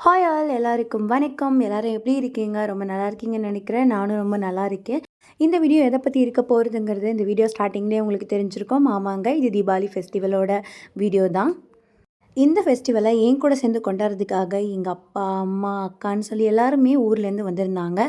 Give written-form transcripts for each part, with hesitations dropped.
Hi all எல்லாருக்கும் வணக்கம். எல்லாரும் எப்படி இருக்கீங்க? ரொம்ப நல்லா இருக்கீங்கன்னு நினைக்கிறேன். நானும் ரொம்ப நல்லா இருக்கேன். இந்த வீடியோ எதை பற்றி இருக்க போகிறதுங்கிறது இந்த வீடியோ ஸ்டார்டிங்லேயே உங்களுக்கு தெரிஞ்சிருக்கும். ஆமாங்க, இது தீபாவளி ஃபெஸ்டிவலோட வீடியோ தான். இந்த ஃபெஸ்டிவலை என் கூட சேர்ந்து கொண்டாடுறதுக்காக எங்கள் அப்பா, அம்மா, அக்கான்னு சொல்லி எல்லாருமே ஊர்லேருந்து வந்திருந்தாங்க.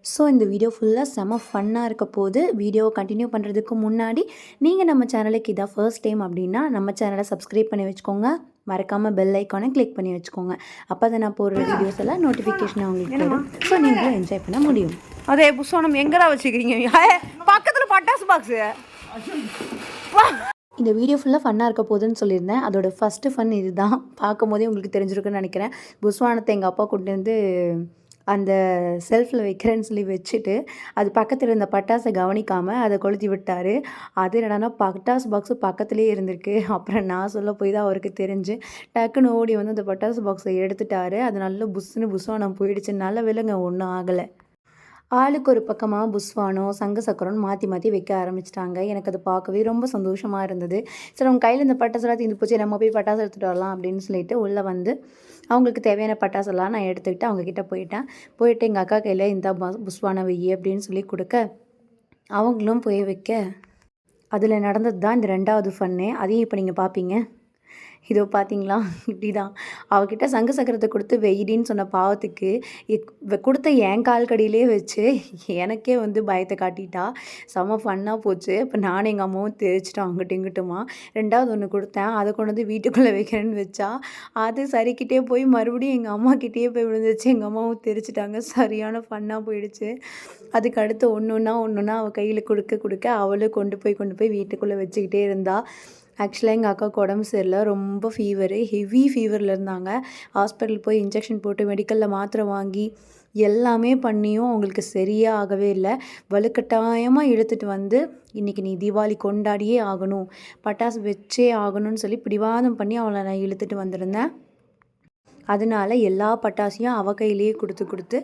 ஸோ இந்த வீடியோ ஃபுல்லாக செம ஃபன்னாக இருக்க போது. வீடியோ கண்டினியூ பண்ணுறதுக்கு முன்னாடி நீங்கள் நம்ம சேனலுக்கு இதான் ஃபர்ஸ்ட் டைம் அப்படின்னா நம்ம சேனலை சப்ஸ்கிரைப் பண்ணி வச்சுக்கோங்க. மறக்காமல் பெல் ஐக்கானை கிளிக் பண்ணி வச்சுக்கோங்க. அப்போ தான் நான் போடுற வீடியோஸ் எல்லாம் நோட்டிஃபிகேஷன் அவங்களுக்கு வரும். ஸோ நீங்களும் என்ஜாய் பண்ண முடியும். அதே புஸ்வானம் எங்கடா வச்சுக்கிறீங்க? பக்கத்தில் பட்டாசு பாக்ஸு. இந்த வீடியோ ஃபுல்லாக ஃபன்னாக இருக்க போகுதுன்னு சொல்லியிருந்தேன். அதோட ஃபஸ்ட்டு ஃபன் இது தான். பார்க்கும் போதே உங்களுக்கு தெரிஞ்சிருக்குன்னு நினைக்கிறேன். புஸ்வானத்தை எங்கள் அப்பா கொண்டு வந்து அந்த செல்ஃபில் வைக்கிறேன்னு சொல்லி வச்சுட்டு அது பக்கத்தில் இருந்த பட்டாசை கவனிக்காமல் அதை கொளுத்தி விட்டார். அது என்னடானா பட்டாசு பாக்ஸு பக்கத்துலேயே இருந்திருக்கு. அப்புறம் நான் சொல்ல போய் தான் அவருக்கு தெரிஞ்சு டக்குன்னு ஓடி வந்து அந்த பட்டாசு பாக்ஸை எடுத்துட்டார். அது நல்ல புஸ்ஸுன்னு புஸ்வானம் போயிடுச்சு. நல்ல விலைங்க, ஒன்றும் ஆகலை. ஆளுக்கு ஒரு பக்கமாக புஸ்வானம், சங்கு சக்கரம்னு மாற்றி மாற்றி வைக்க ஆரம்பிச்சிட்டாங்க. எனக்கு அது பார்க்கவே ரொம்ப சந்தோஷமாக இருந்தது. சரி, அவங்க கையில் இந்த பட்டாசுலாம் தீர்ந்து போச்சு, நம்ம போய் பட்டாசு எடுத்துகிட்டு வரலாம் அப்படின்னு சொல்லிட்டு உள்ளே வந்து அவங்களுக்கு தேவையான பட்டாசெல்லாம் நான் எடுத்துக்கிட்டு அவங்கக்கிட்ட போயிட்டு எங்கள் அக்கா கையில் இந்த புஸ்வானம் வெய்யி அப்படின்னு சொல்லி கொடுக்க அவங்களும் போய் வைக்க அதில் நடந்தது தான் இந்த 2வது ஃபன்னே. அதையும் இப்போ நீங்கள் பார்ப்பீங்க. இதோ பார்த்தீங்களா, இப்படி தான் அவகிட்ட சங்கு சக்கரத்தை கொடுத்து வெயிடின்னு சொன்ன பாவத்துக்கு கொடுத்த என் கால் கடியிலே வச்சு எனக்கே வந்து பயத்தை காட்டிட்டா. செம ஃபன்னாக போச்சு. இப்போ நானும் எங்கள் அம்மாவும் தெரிச்சிட்டோம் அங்கிட்டும் இங்கிட்டுமா. 2வது ஒன்று கொடுத்தேன், அதை கொண்டு வந்து வீட்டுக்குள்ளே வைக்கிறேன்னு வச்சா அது சரிக்கிட்டே போய் மறுபடியும் எங்கள் அம்மாக்கிட்டேயே போய் விழுந்துச்சு. எங்கள் அம்மாவும் தெரிச்சிட்டாங்க. சரியான ஃபன்னாக போயிடுச்சு. அதுக்கு அடுத்து ஒன்று ஒன்றா அவள் கையில் கொடுக்க அவளும் கொண்டு போய் வீட்டுக்குள்ளே வச்சுக்கிட்டே இருந்தா. ஆக்சுவலாக எங்கள் அக்காவுக்கு உடம்பு சரியில்லை, ரொம்ப ஃபீவரு, ஹெவி ஃபீவரில் இருந்தாங்க. ஹாஸ்பிட்டல் போய் இன்ஜெக்ஷன் போட்டு மெடிக்கலில் மாத்திரை வாங்கி எல்லாமே பண்ணியும் அவங்களுக்கு சரியே ஆகவே இல்லை. வலுக்கட்டாயமாக இழுத்துட்டு வந்து இன்றைக்கி நீ தீபாவளி கொண்டாடியே ஆகணும், பட்டாசு வச்சே ஆகணும்னு சொல்லி பிடிவாதம் பண்ணி அவளை நான் இழுத்துட்டு வந்திருந்தேன். அதனால எல்லா பட்டாசையும் அவள் கையிலேயே கொடுத்து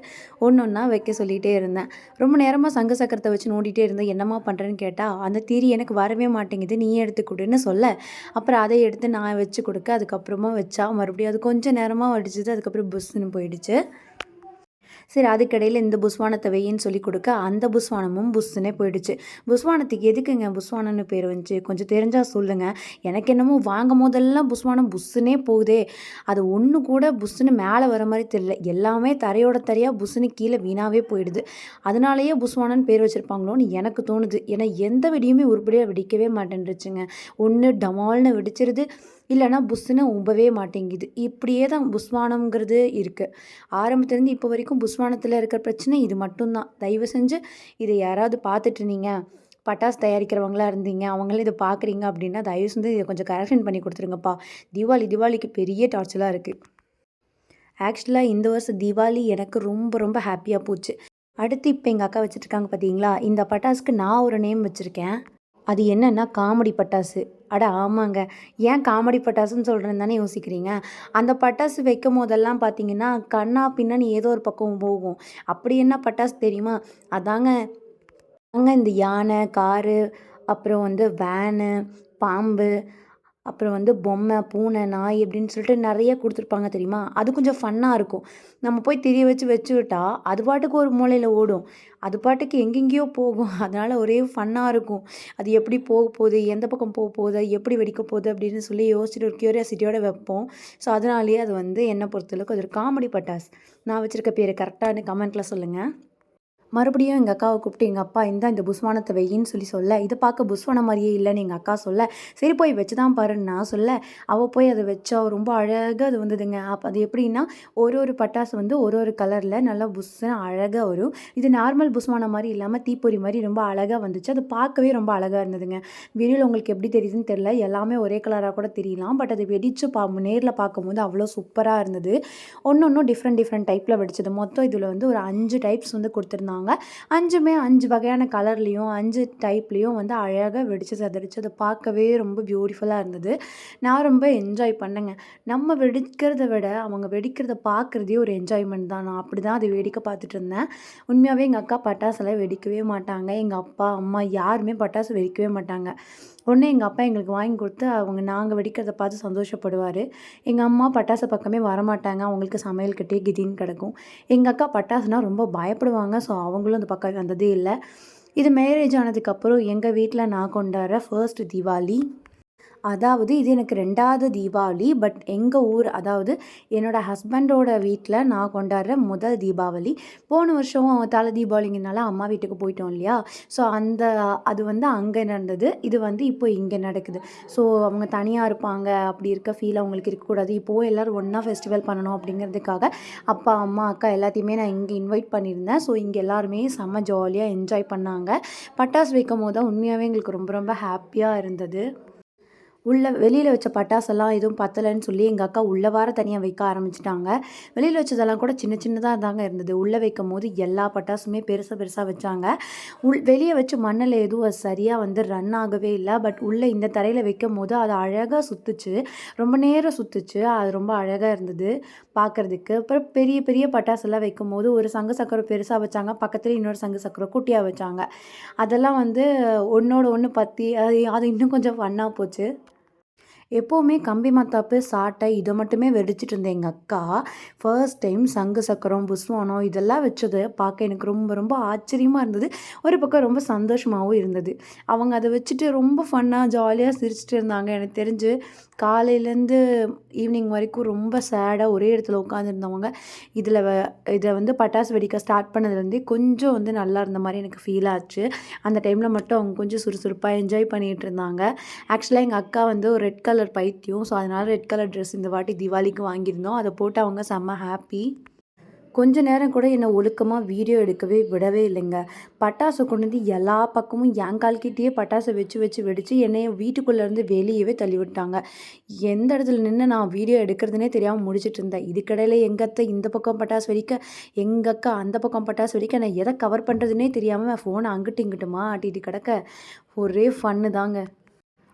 ஒன்றா வைக்க சொல்லிகிட்டே இருந்தேன். ரொம்ப நேரமாக சங்கு சக்கரத்தை வச்சு நோண்டிகிட்டே இருந்தேன். என்னம்மா பண்ணுறேன்னு கேட்டால், அந்த திரி எனக்கு வரவே மாட்டேங்குது, நீயே எடுத்து கொடுன்னு சொல்ல, அப்புறம் அதை எடுத்து நான் வச்சு கொடுக்க, அதுக்கப்புறமா வச்சா மறுபடியும் அது கொஞ்சம் நேரமாக வடிச்சது. அதுக்கப்புறம் புஷ்ஷுன்னு போயிடுச்சு. சரி, அதுக்கிடையில் இந்த புஸ்வானத்தை வெயின்னு சொல்லி கொடுக்க அந்த புஸ்வானமும் புஷ்ஷுன்னே போயிடுச்சு. புஸ்வானத்துக்கு எதுக்குங்க புஸ்வானம்னு பேர் வந்துச்சு, கொஞ்சம் தெரிஞ்சால் சொல்லுங்கள். எனக்கு என்னமோ வாங்கும் போதெல்லாம் புஸ்வானம் புஷ்ஷுன்னே போகுதே, அது ஒன்று கூட புஷ்ஷுன்னு மேலே வர மாதிரி தெரியல. எல்லாமே தரையோட தரையாக புஷ்ஷுன்னு கீழே வீணாகவே போயிடுது. அதனாலேயே புஸ்வானன்னு பேர் வச்சுருப்பாங்களோன்னு எனக்கு தோணுது. ஏன்னா எந்த வெடியுமே உருப்படியாக வெடிக்கவே மாட்டேன்ருச்சுங்க. ஒன்று டமால்னு வெடிச்சிருது, இல்லைனா புஷ்ஷுன்னு உம்பவே மாட்டேங்குது. இப்படியே தான் புஸ்வானம்ங்கிறது இருக்குது. ஆரம்பத்துலேருந்து இப்போ வரைக்கும் புஸ்வானத்தில் இருக்கிற பிரச்சனை இது மட்டும்தான். தயவு செஞ்சு இதை யாராவது பார்த்துட்டு இருந்தீங்க, பட்டாசு தயாரிக்கிறவங்களா இருந்தீங்க, அவங்களே இதை பார்க்குறீங்க அப்படின்னா தயவு செஞ்சு இதை கொஞ்சம் கரெக்ஷன் பண்ணி கொடுத்துருங்கப்பா. தீபாவளிக்கு பெரிய டார்ச்சலாக இருக்குது. ஆக்சுவலாக இந்த வருஷம் தீபாவளி எனக்கு ரொம்ப ரொம்ப ஹாப்பியாக போச்சு. அடுத்து இப்போ எங்கள் அக்கா வச்சுட்ருக்காங்க பார்த்தீங்களா, இந்த பட்டாசுக்கு நான் ஒரு நேம் வச்சுருக்கேன். அது என்னென்னா காமெடி பட்டாசு. அட ஆமாங்க, ஏன் காமெடி பட்டாசுன்னு சொல்கிறேன்னு தானே யோசிக்கிறீங்க. அந்த பட்டாசு வைக்கும் போதெல்லாம் பார்த்தீங்கன்னா கண்ணா பின்னான்னு ஏதோ ஒரு பக்கம் போகும். அப்படி என்ன பட்டாசு தெரியுமா? அதாங்க இந்த யானை, காரு, அப்புறம் வந்து வேனு, பாம்பு, அப்புறம் வந்து பொம்மை, பூனை, நாய் அப்படின்னு சொல்லிட்டு நிறைய கொடுத்துருப்பாங்க தெரியுமா. அது கொஞ்சம் ஃபன்னாக இருக்கும். நம்ம போய் திரிய வச்சு விட்டா அது பாட்டுக்கு ஒரு மூலையில் ஓடும், அது பாட்டுக்கு எங்கெங்கேயோ போகும். அதனால் ஒரே ஃபன்னாக இருக்கும். அது எப்படி போக போகுது, எந்த பக்கம் போக போகுது, எப்படி வெடிக்க போகுது அப்படின்னு சொல்லி யோசிச்சுட்டு ஒரு க்யூரியாசிட்டியோட வைப்போம். ஸோ அதனாலேயே அது வந்து என்னை பொறுத்தளவுக்கு அது ஒரு காமெடி பட்டாஸ். நான் வச்சுருக்க பேர் கரெக்டானு கமெண்ட்டில் சொல்லுங்கள். மறுபடியும் எங்கள் அக்காவை கூப்பிட்டு எங்கள் அப்பா இந்த புஸ்வானத்தை வெயின்னு சொல்ல, இதை பார்க்க புஸ்வானம் மாதிரியே இல்லைன்னு எங்கள் அக்கா சொல்ல, சரி போய் வச்சு தான் பாருன்னு நான் சொல்ல, அவள் போய் அதை வச்சா ரொம்ப அழகாக அது வந்ததுங்க. அப்போ அது எப்படின்னா ஒரு பட்டாசு வந்து ஒரு கலரில் நல்லா புஷ்ஷுன்னு அழகாக வரும். இது நார்மல் புஸ்வானம் மாதிரி இல்லாமல் தீப்பொறி மாதிரி ரொம்ப அழகாக வந்துச்சு. அது பார்க்கவே ரொம்ப அழகாக இருந்ததுங்க. வீடியோவில் உங்களுக்கு எப்படி தெரியுதுன்னு தெரியல, எல்லாமே ஒரே கலராக கூட தெரியலாம். பட் அது வெடித்து நேரில் பார்க்கும்போது அவ்வளோ சூப்பராக இருந்தது. ஒன்றும் டிஃப்ரெண்ட் டைப்பில் வெடிச்சது. மொத்தம் இதில் வந்து ஒரு 5 டைப்ஸ் வந்து கொடுத்துருந்தாங்க. 5மே 5 வகையான கலர்லேயும் 5 டைப்லேயும் வந்து அழகாக வெடித்து சதறிச்சு. அதை பார்க்கவே ரொம்ப பியூட்டிஃபுல்லாக இருந்தது. நான் ரொம்ப என்ஜாய் பண்ணேங்க. நம்ம வெடிக்கிறத விட அவங்க வெடிக்கிறத பார்க்குறதே ஒரு என்ஜாய்மெண்ட் தான். நான் அப்படி தான் அதை வேடிக்கை பார்த்துட்டு இருந்தேன். உண்மையாகவே எங்கள் அக்கா பட்டாசெல்லாம் வெடிக்கவே மாட்டாங்க. எங்கள் அப்பா, அம்மா யாருமே பட்டாசு வெடிக்கவே மாட்டாங்க. உடனே எங்கள் அப்பா எங்களுக்கு வாங்கி கொடுத்து நாங்கள் வெடிக்கிறத பார்த்து சந்தோஷப்படுவார். எங்கள் அம்மா பட்டாசு பக்கமே வரமாட்டாங்க. அவங்களுக்கு சமையல் கட்டே கிதின்னு கிடக்கும். எங்கள் அக்கா பட்டாசுனா ரொம்ப பயப்படுவாங்க. ஸோ அவங்களும் அந்த பக்கம் வந்ததே இல்ல. இது மேரேஜ் ஆனதுக்கப்புறம் எங்கள் வீட்டில் நான் கொண்டாடுற ஃபர்ஸ்ட் தீபாவளி. அதாவது இது எனக்கு 2வது தீபாவளி. பட் எங்கள் ஊர், அதாவது என்னோடய ஹஸ்பண்டோட வீட்டில் நான் கொண்டாடுற முதல் தீபாவளி. போன வருஷம் தலை தீபாவளிங்கனால அம்மா வீட்டுக்கு போயிட்டோம் இல்லையா? ஸோ அது வந்து அங்கே நடந்தது. இது வந்து இப்போ இங்கே நடக்குது. ஸோ அவங்க தனியாக இருப்பாங்க, அப்படி இருக்க ஃபீல் அவங்களுக்கு இருக்கக்கூடாது. இப்போது எல்லோரும் ஒன்றா ஃபெஸ்டிவல் பண்ணணும் அப்படிங்கிறதுக்காக அப்பா, அம்மா, அக்கா எல்லாத்தையுமே நான் இங்கே இன்வைட் பண்ணியிருந்தேன். ஸோ இங்கே எல்லாருமே செம்ம ஜாலியாக என்ஜாய் பண்ணாங்க. பட்டாசு வைக்கும்போது தான் உண்மையாகவே எங்களுக்கு ரொம்ப ரொம்ப ஹாப்பியாக இருந்தது. வெளியில் வச்ச பட்டாசெல்லாம் எதுவும் பத்தலைன்னு சொல்லி எங்கள் அக்கா உள்ளே தனியாக வைக்க ஆரம்பிச்சிட்டாங்க. வெளியில் வச்சதெல்லாம் கூட சின்ன சின்னதாக தாங்க இருந்தது. உள்ளே வைக்கும்போது எல்லா பட்டாசுமே பெருசாக பெருசாக வச்சாங்க. வெளியே வச்சு மண்ணில் எதுவும் அது சரியாக வந்து ரன் ஆகவே இல்லை. பட் உள்ளே இந்த தரையில் வைக்கும்போது அது அழகாக சுற்றுச்சு. ரொம்ப நேரம் சுற்றுச்சு. அது ரொம்ப அழகாக இருந்தது பார்க்குறதுக்கு. அப்புறம் பெரிய பெரிய பட்டாசெல்லாம் வைக்கும்போது ஒரு சங்கு சக்கரம் பெருசாக வச்சாங்க, பக்கத்தில் இன்னொரு சங்கு சக்கரம் குட்டியாக வச்சாங்க. அதெல்லாம் வந்து ஒன்றோட ஒன்று பற்றி அது இன்னும் கொஞ்சம் ஃபன்னாக போச்சு. எப்போவுமே கம்பி மத்தாப்பு, சாட்டை இதை மட்டுமே வெடிச்சிட்டு இருந்த எங்கள் அக்கா ஃபர்ஸ்ட் டைம் சங்கு சக்கரம், புஸ்வானம் இதெல்லாம் வச்சது பார்க்க எனக்கு ரொம்ப ரொம்ப ஆச்சரியமாக இருந்தது. ஒரு பக்கம் ரொம்ப சந்தோஷமாகவும் இருந்தது. அவங்க அதை வச்சுட்டு ரொம்ப ஃபன்னாக ஜாலியாக சிரிச்சிட்டு இருந்தாங்க. எனக்கு தெரிஞ்சு காலையிலேருந்து ஈவினிங் வரைக்கும் ரொம்ப சேடாக ஒரே இடத்துல உட்காந்துருந்தவங்க இதை வந்து பட்டாசு வெடிக்க ஸ்டார்ட் பண்ணதுலேருந்தே கொஞ்சம் வந்து நல்லா இருந்த மாதிரி எனக்கு ஃபீல் ஆச்சு. அந்த டைமில் மட்டும் அவங்க கொஞ்சம் சுறுசுறுப்பாக என்ஜாய் பண்ணிகிட்டு இருந்தாங்க. ஆக்சுவலாக எங்கள் அக்கா வந்து ஒரு ரெட் கலர் பைத்தியம். ஸோ அதனால் ரெட் கலர் ட்ரெஸ் இந்த வாட்டி தீபாவளிக்கு வாங்கியிருந்தோம். அதை போட்டு அவங்க செம்ம ஹாப்பி. கொஞ்ச நேரம் கூட என்னை ஒழுக்கமாக வீடியோ எடுக்கவே விடவே இல்லைங்க. பட்டாசு கொண்டு வந்து எல்லா பக்கமும் என் கால்கிட்டேயே பட்டாசை வச்சு வச்சு வெடித்து என்னைய வீட்டுக்குள்ளேருந்து வெளியவே தள்ளி விட்டாங்க. எந்த இடத்துல நின்று நான் வீடியோ எடுக்கிறதுனே தெரியாமல் முடிச்சுட்டு இருந்தேன். இதுக்கடையில் எங்கள் அத்தை இந்த பக்கம் பட்டாசு வெடிக்க, எங்கள் அக்கா அந்த பக்கம் பட்டாசு வெடிக்க, நான் எதை கவர் பண்ணுறதுனே தெரியாமல் ஃபோனை அங்கிட்டு இங்கிட்டுமா ஆட்டிட்டு கிடக்க ஒரே ஃபன்னு தாங்க.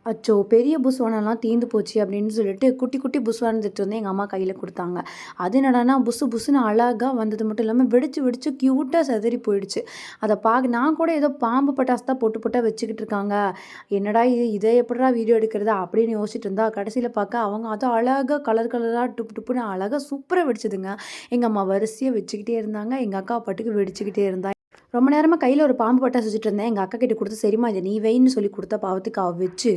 அச்சோ! பெரிய புஸ்வானம்லாம் தீர்ந்து போச்சு அப்படின்னு சொல்லிட்டு குட்டி குட்டி புஸ்வானம் எடுத்துட்டு வந்து எங்கள் அம்மா கையில் கொடுத்தாங்க. அது என்னடான்னா புஸ்ஸு புஸ்ஸுன்னு அழகாக வந்தது மட்டும் இல்லாமல் வெடிச்சு வெடிச்சு க்யூட்டாக சிதறி போயிடுச்சு. அதை நான் கூட ஏதோ பாம்பு பட்டாசு தான் பொட்டு பொட்டாக வச்சுக்கிட்டு இருக்காங்க. என்னடா இதை எப்படிடா வீடியோ எடுக்கிறது அப்படின்னு யோசிச்சுட்டு இருந்தா கடைசியில் பார்க்க அவங்க அதை அழகாக கலர் கலராக டுப்பு டுப்புன்னு அழகாக சூப்பராக வெடிச்சதுங்க. எங்கள் அம்மா வரிசையாக வச்சுக்கிட்டே இருந்தாங்க. எங்கள் அக்கா பாட்டுக்கு வெடிச்சுக்கிட்டே இருந்தா. ரொம்ப நேரமாக கையில் ஒரு பாம்பு பட்டாசு வச்சுட்டு இருந்தேன். எங்கள் அக்கா கிட்ட கொடுத்து சரிம்மா இதை நீ வைன்னு சொல்லி கொடுத்த பாவத்துக்கு வச்சு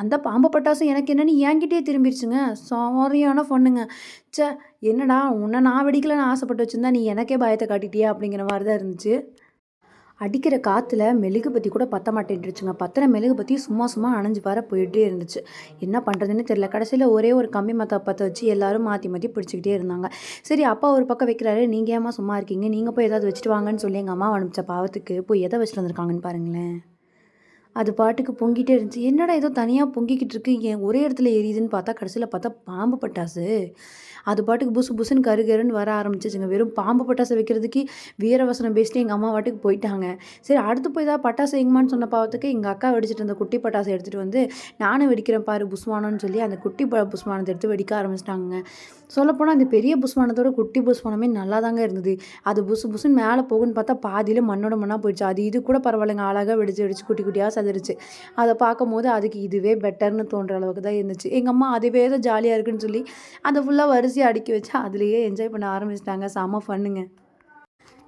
அந்த பாம்பு பட்டாசு எனக்கு என்னென்னு என்கிட்டயே திரும்பிடுச்சுங்க. சாரியான பொண்ணுங்க. என்னடா உன்னை நான் வெடிக்கலன்னு ஆசைப்பட்டு வச்சுருந்தா நீ எனக்கே பயத்தை காட்டிட்டியா அப்படிங்கிற மாதிரி தான் இருந்துச்சு. அடிக்கிற காற்றுல மெழுகுபத்தி கூட பற்ற மாட்டேன்ருச்சுங்க. பத்திர மெழுகுபத்தி சும்மா சும்மா அணைஞ்சு போயிட்டே இருந்துச்சு. என்ன பண்ணுறதுன்னு தெரியல. கடைசியில் ஒரே ஒரு கம்பி மத்தாப்பு பற்ற வச்சு எல்லோரும் மாற்றி மாற்றி பிடிச்சிக்கிட்டே இருந்தாங்க. சரி அப்பா ஒரு பக்கம் வைக்கிறாரு, நீங்கள் ஏமா சும்மா இருக்கீங்க, நீங்கள் போய் ஏதாவது வச்சுட்டு வாங்கன்னு சொல்லி எங்கள் அம்மா அனுப்பிச்ச பாவத்துக்கு போய் எதை வச்சுட்டு வந்திருக்காங்கன்னு பாருங்களேன். அது பாட்டுக்கு பொங்கிட்டே இருந்துச்சு. என்னடா ஏதோ தனியாக பொங்கிக்கிட்டு இருக்கு, ஏன் ஒரே இடத்துல எரியுதுன்னு பார்த்தா கடைசியில் பார்த்தா பாம்பு பட்டாசு. அது பாட்டுக்கு புசு புசுன்னு கருகருன்னு வர ஆரம்பிச்சிச்சுங்க. வெறும் பாம்பு பட்டாசு வைக்கிறதுக்கு வீரவசனம் பேசிட்டு எங்கள் அம்மா வாட்டுக்கு போயிட்டாங்க. சரி அடுத்து போய் ஏதாவது பட்டாசு வைங்கம்மான்னு சொன்ன பாவத்துக்கு எங்கள் அக்கா வெடிச்சிட்டு இருந்த குட்டி பட்டாசை எடுத்துகிட்டு வந்து நானும் வெடிக்கிறேன் பாரு புஸ்வானம்னு சொல்லி அந்த குட்டி புஸ்வானத்தை எடுத்து வெடிக்க ஆரம்பிச்சிட்டாங்க. சொல்லப்போனால் அந்த பெரிய புஸ்வானத்தோட குட்டி புஸ்வானமே நல்லா தாங்க இருந்தது. அது புசு புசுன்னு மேலே போகுன்னு பார்த்தா பாதியில் மண்ணோட மண்ணாக போயிடுச்சு. அது இது கூட பரவாயில்லைங்க, அழகாக வெடிச்சு வெடிச்சு குட்டி குட்டியாக சதுருச்சு. அதை பார்க்கும்போது அதுக்கு இதுவே பெட்டர்னு தோன்ற அளவுக்கு தான் இருந்துச்சு. எங்கள் அம்மா அதுவே தான் ஜாலியாக இருக்குன்னு சொல்லி அதை ஃபுல்லாக வரிசையாக அடுக்கி வச்சு அதுலேயே என்ஜாய் பண்ண ஆரம்பிச்சிட்டாங்க. செம்ம ஃபன்னுங்க.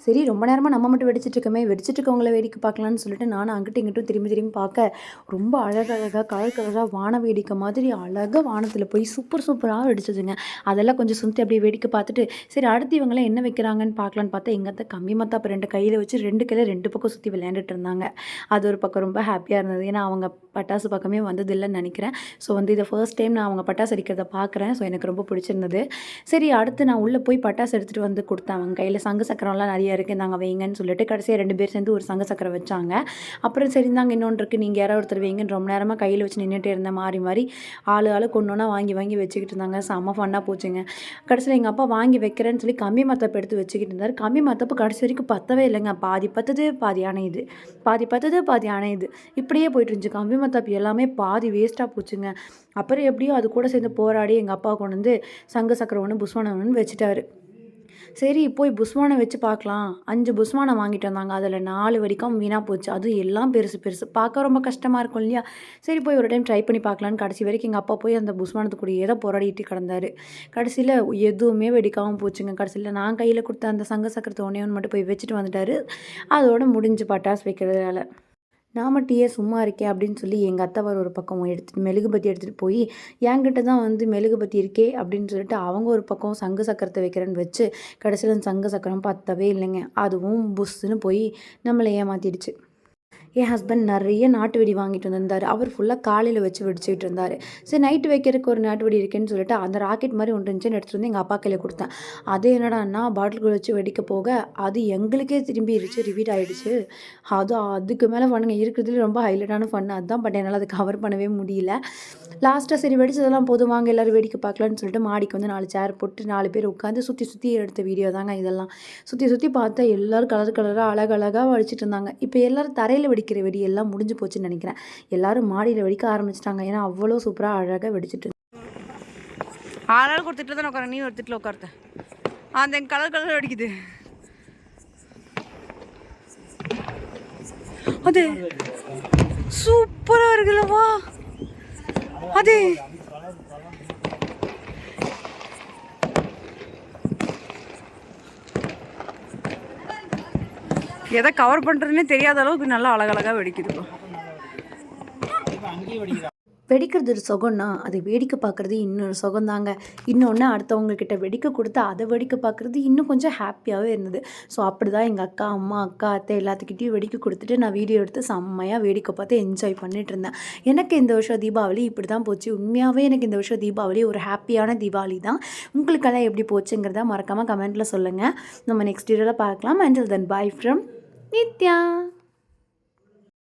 சரி ரொம்ப நேரமாக நம்ம மட்டும் வெடிச்சிட்ருக்கோமே, வெடிச்சிட்ருக்கவங்கள வேடிக்கை பார்க்கலான்னு சொல்லிட்டு நானும் அங்கிட்டும் இங்கிட்டும் திரும்பி திரும்பி பார்க்க ரொம்ப அழகழகாக கலர் கலராக வான வேடிக்கை மாதிரி அழகாக வானத்தில் போய் சூப்பராக வெடிச்சதுங்க. அதெல்லாம் கொஞ்சம் சுற்றி அப்படியே வேடிக்கை பார்த்துட்டு சரி அடுத்து இவங்களாம் என்ன வைக்கிறாங்கன்னு பார்க்கலான்னு பார்த்தா எங்கள் கம்மி மத்தாப்பு 2 கையில் வச்சு 2 கையில் 2 பக்கம் சுற்றி விளையாண்டுட்டு இருந்தாங்க. அது ஒரு பக்கம் ரொம்ப ஹாப்பியாக இருந்தது. ஏன்னா அவங்க பட்டாசு பக்கமே வந்ததில்லைன்னு நினைக்கிறேன். ஸோ வந்து இதை ஃபர்ஸ்ட் டைம் நான் அவங்க பட்டாசு அடிக்கிறத பார்க்குறேன். ஸோ எனக்கு ரொம்ப பிடிச்சிருந்தது. சரி அடுத்து நான் உள்ளே போய் பட்டாசு எடுத்துகிட்டு வந்து கொடுத்தேன். அவங்க கையில் சங்கு சக்கரம்லாம் நிறைய இருக்குது, நாங்கள் வைங்கன்னு சொல்லிட்டு கடைசியாக 2 பேர் சேர்ந்து ஒரு சங்கு சக்கரை வச்சாங்க. அப்புறம் சரி இருந்தாங்க இன்னொன்று இருக்குது, நீங்கள் யாராவது ஒருத்தர் வைங்கன்னு ரொம்ப நேரமாக கையில் வச்சு நின்றுட்டே இருந்தேன். மாறி மாறி ஆளுக்கு ஒன்றா வாங்கி வச்சுக்கிட்டு இருந்தாங்க. செம்ம ஃபன்னாக போச்சுங்க. கடைசியில் எங்கள் அப்பா வாங்கி வைக்கிறேன்னு சொல்லி கம்பி மத்தாப்பு எடுத்து வச்சுக்கிட்டு இருந்தார். கம்பி மத்தாப்பு கடைசி வரைக்கும் பற்றவே இல்லைங்க. பாதி பற்றுது பாதி அணையுது, பாதி பற்றுது பாதி அணையுது, இப்படியே போயிட்டு இருந்துச்சு. கம்பி மத்தாப்பு எல்லாமே பாதி வேஸ்ட்டாக போச்சுங்க. அப்புறம் எப்படியோ அது கூட சேர்ந்து போராடி எங்கள் அப்பா கொண்டு வந்து சங்கு சக்கரை ஒன்று புஸ்வானம் ஒன்று வச்சுட்டாரு. சரி போய் புஸ்வானம் வச்சு பார்க்கலாம். 5 புஸ்வானம் வாங்கிட்டு வந்தாங்க. அதில் 4 வெடிக்காம வீணா போச்சு. அதுவும் எல்லாம் பெருசு பெருசு. பார்க்க ரொம்ப கஷ்டமாக இருக்கும் இல்லையா? சரி போய் ஒரு டைம் ட்ரை பண்ணி பார்க்கலான்னு கடைசி வரைக்கும் எங்கள் அப்பா போய் அந்த புஸ்வானத்து கூடயே தான் போராடிட்டு கிடந்தாரு. கடைசியில் எதுவுமே வெடிக்காம போச்சுங்க. கடைசியில் நான் கையில் கொடுத்த அந்த சங்கு சக்கரத்தை ஒன்றே ஒன்று மட்டும் போய் வச்சுட்டு வந்துட்டாரு. அதோட முடிஞ்சு பட்டாசு வைக்கிற வேலை. நான் மட்டும் ஏன் சும்மா இருக்கேன் அப்படின்னு சொல்லி எங்கள் அத்தைவர் ஒரு பக்கம் மெழுகுபத்தி எடுத்துகிட்டு போய் என்கிட்ட தான் வந்து மெழுகுபத்தி இருக்கே அப்படின்னு சொல்லிட்டு அவங்க ஒரு பக்கம் சங்கு சக்கரத்தை வைக்கிறேன்னு வச்சு கடைசியில் அந்த சங்கு சக்கரம் பத்தவே இல்லைங்க. அதுவும் புஷ்ஷுன்னு போய் நம்மளை ஏமாற்றிடுச்சு. என் ஹஸ்பண்ட் நிறைய நாட்டு வெடி வாங்கிட்டு வந்திருந்தார். அவர் ஃபுல்லாக காலையில் வச்சு வெடிச்சிட்டு இருந்தார். சரி நைட்டு வைக்கிறதுக்கு ஒரு நாட்டு வெடி இருக்குன்னு சொல்லிட்டு அந்த ராக்கெட் மாதிரி ஒன்று இருந்துச்சுன்னு எடுத்துகிட்டு வந்து எங்கள் அப்பா கையில் கொடுத்தேன். அது என்னடான்னா பாட்டிலுக்குள்ள வச்சு வெடிக்க போக அது எங்களுக்கே திரும்பிடுச்சு, ரிப்பீட் ஆகிடுச்சு. அதுக்கு மேலே பண்ணுங்க இருக்கிறதுல ரொம்ப ஹைலைட்டான ஃபன் அதுதான். பட் என்னால் அதை கவர் பண்ணவே முடியல. லாஸ்ட்டாக சரி வெடிச்சதெல்லாம் போதும் வாங்க எல்லோரும் வேடிக்கை பார்க்கலான்னு சொல்லிட்டு மாடிக்கு வந்து 4 சேர் போட்டு 4 பேர் உட்காந்து சுற்றி சுற்றி எடுத்த வீடியோ தாங்க இதெல்லாம். சுற்றி சுற்றி பார்த்தா எல்லோரும் கலர் கலராக அழகழகாக வெடிச்சிட்டு இருந்தாங்க. இப்போ எல்லோரும் தரையில் வெடிக்கிற வெடி எல்லாம் முடிஞ்சு போச்சுன்னு நினைக்கிறேன். எல்லோரும் மாடியில் வெடிக்க ஆரம்பிச்சிட்டாங்க. ஏன்னா அவ்வளோ சூப்பராக அழகாக வெடிச்சிட்டு ஆளாளுக்கு ஒரு திட்டில் தான் உட்கார, நீ ஒரு திட்டில் உட்கார்த்த. அந்த கலர் கலர் வெடிக்குது. அது சூப்பராக இருக்குல்லவா? அது எதை கவர் பண்ணுறதுன்னே தெரியாத அளவுக்கு நல்லா அழகழகாக வெடிக்குது. வெடிக்கிறது ஒரு சுகம்னா அது வேடிக்கை பார்க்குறது இன்னொரு சுகம்தாங்க. இன்னொன்று அடுத்தவங்கக்கிட்ட வெடிக்க கொடுத்து அதை வெடிக்க பார்க்குறது இன்னும் கொஞ்சம் ஹாப்பியாகவே இருந்தது. ஸோ அப்படி தான் எங்கள் அக்கா, அம்மா, அக்கா, அத்தை எல்லாத்துக்கிட்டையும் வெடிக்க கொடுத்துட்டு நான் வீடியோ எடுத்து செம்மையாக வேடிக்கை பார்த்து என்ஜாய் பண்ணிட்டு இருந்தேன். எனக்கு இந்த வருஷம் தீபாவளி இப்படி தான் போச்சு. உண்மையாகவே எனக்கு இந்த வருஷம் தீபாவளி ஒரு ஹாப்பியான தீபாவளி தான். உங்களுக்கெல்லாம் எப்படி போச்சுங்கிறத மறக்காமல் கமெண்ட்டில் சொல்லுங்கள். நம்ம நெக்ஸ்ட் வீடியோவில் பார்க்கலாம். Until then by from Nithya.